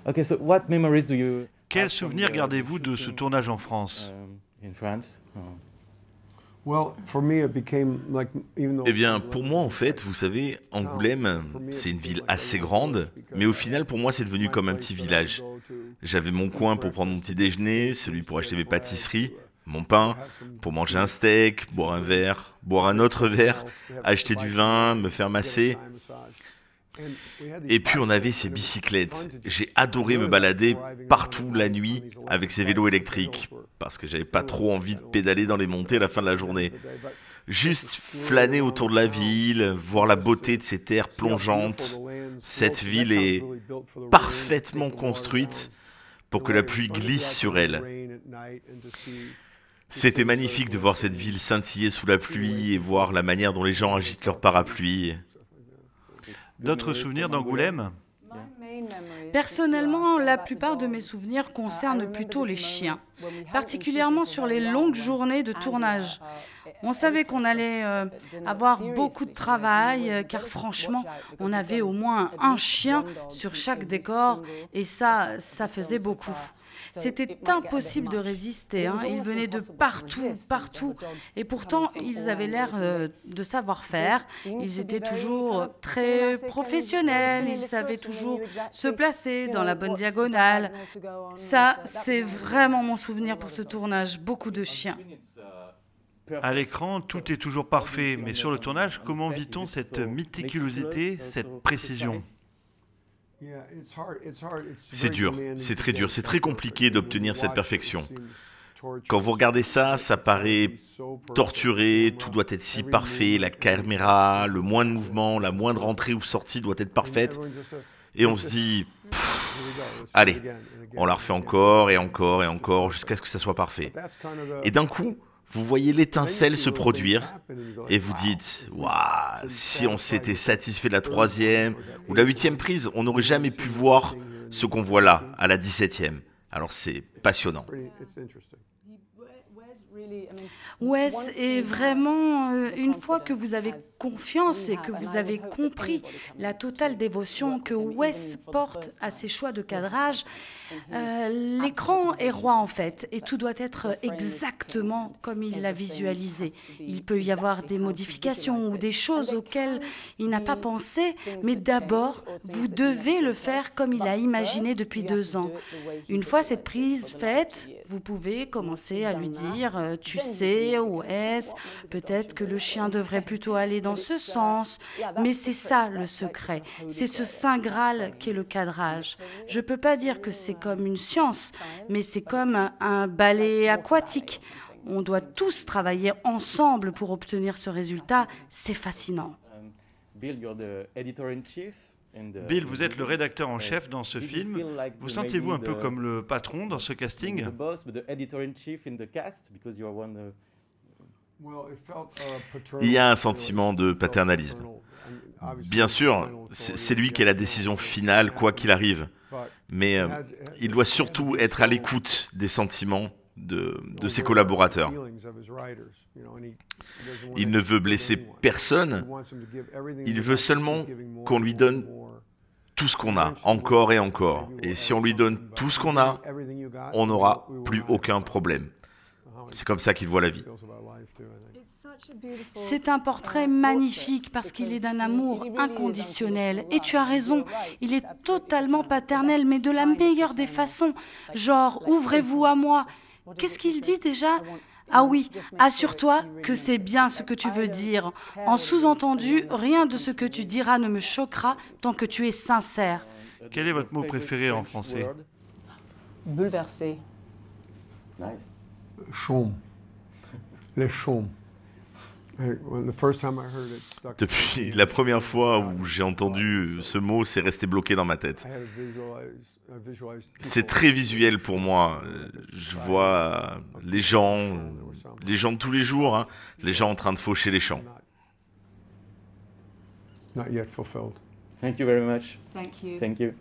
Okay, so what memories do you Quel have from souvenir the gardez-vous de ce shooting, tournage en France? in France? Eh bien, pour moi, en fait, vous savez, Angoulême, c'est une ville assez grande, mais au final, pour moi, c'est devenu comme un petit village. J'avais mon coin pour prendre mon petit déjeuner, celui pour acheter mes pâtisseries, mon pain, pour manger un steak, boire un verre, boire un autre verre, acheter du vin, me faire masser. Et puis on avait ces bicyclettes. J'ai adoré me balader partout la nuit avec ces vélos électriques, parce que j'avais pas trop envie de pédaler dans les montées à la fin de la journée. Juste flâner autour de la ville, voir la beauté de ces terres plongeantes. Cette ville est parfaitement construite pour que la pluie glisse sur elle. C'était magnifique de voir cette ville scintiller sous la pluie et voir la manière dont les gens agitent leurs parapluies. D'autres souvenirs d'Angoulême? Personnellement, la plupart de mes souvenirs concernent plutôt les chiens, particulièrement sur les longues journées de tournage. On savait qu'on allait avoir beaucoup de travail, car franchement, on avait au moins un chien sur chaque décor, et ça faisait beaucoup. C'était impossible de résister, hein. Ils venaient de partout, partout. Et pourtant, ils avaient l'air de savoir faire. Ils étaient toujours très professionnels. Ils savaient toujours se placer dans la bonne diagonale. Ça, c'est vraiment mon souvenir pour ce tournage. Beaucoup de chiens. À l'écran, tout est toujours parfait, mais sur le tournage, comment vit-on cette méticulosité, cette précision? C'est dur, c'est très dur, c'est très compliqué d'obtenir cette perfection. Quand vous regardez ça, ça paraît torturé, tout doit être si parfait, la caméra, le moindre mouvement, la moindre entrée ou sortie doit être parfaite. Et on se dit, allez, on la refait encore et encore et encore jusqu'à ce que ça soit parfait. Et d'un coup, vous voyez l'étincelle se produire et vous dites, waouh, si on s'était satisfait de la 3e ou la 8e prise, on n'aurait jamais pu voir ce qu'on voit là, à la 17e. Alors c'est passionnant. Wes est vraiment, une fois que vous avez confiance et que vous avez compris la totale dévotion que Wes porte à ses choix de cadrage, l'écran est roi en fait, et tout doit être exactement comme il l'a visualisé. Il peut y avoir des modifications ou des choses auxquelles il n'a pas pensé, mais d'abord, vous devez le faire comme il a imaginé depuis 2 ans. Une fois cette prise faite, vous pouvez commencer à lui dire « Tu sais, Wes, peut-être que le chien devrait plutôt aller dans ce sens. » Mais c'est ça le secret, c'est ce saint Graal qu'est le cadrage. Je ne peux pas dire que c'est comme une science, mais c'est comme un ballet aquatique. On doit tous travailler ensemble pour obtenir ce résultat, c'est fascinant. Bill, you're the editor-in-chief. Bill, vous êtes le rédacteur en chef dans ce film. Vous sentiez-vous un peu comme le patron dans ce casting? Il y a un sentiment de paternalisme. Bien sûr, c'est lui qui a la décision finale, quoi qu'il arrive. Mais il doit surtout être à l'écoute des sentiments de ses collaborateurs. Il ne veut blesser personne, il veut seulement qu'on lui donne tout ce qu'on a, encore et encore. Et si on lui donne tout ce qu'on a, on n'aura plus aucun problème. C'est comme ça qu'il voit la vie. C'est un portrait magnifique parce qu'il est d'un amour inconditionnel. Et tu as raison, il est totalement paternel, mais de la meilleure des façons. Genre, ouvrez-vous à moi. Qu'est-ce qu'il dit déjà ? Ah oui, assure-toi que c'est bien ce que tu veux dire. En sous-entendu, rien de ce que tu diras ne me choquera tant que tu es sincère. Quel est votre mot préféré en français? Bouleversé. Chaume. Les chaumes. Depuis la première fois où j'ai entendu ce mot, c'est resté bloqué dans ma tête. C'est très visuel pour moi. Je vois les gens de tous les jours, hein, les gens en train de faucher les champs. Thank you very much. Thank you. Thank you.